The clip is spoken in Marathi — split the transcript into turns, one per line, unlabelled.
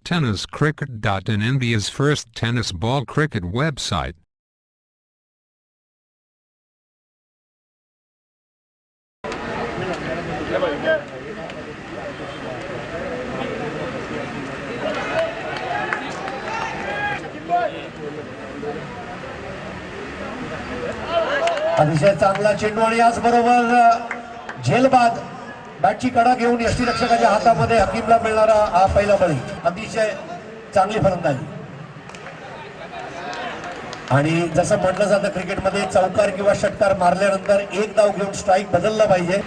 TennisCricket.in, India's first tennis ball cricket website.
अतिशय चांगला चेंडू आणि याचबरोबर झेलबाद बॅटची कडा घेऊन यष्टीरक्षकाच्या हातामध्ये हकीमला मिळणारा हा पहिला बळी. अतिशय चांगली फलंदाजी. आणि जसं म्हटलं जातं क्रिकेटमध्ये चौकार किंवा षटकार मारल्यानंतर एक धाव घेऊन स्ट्राईक बदलला पाहिजे.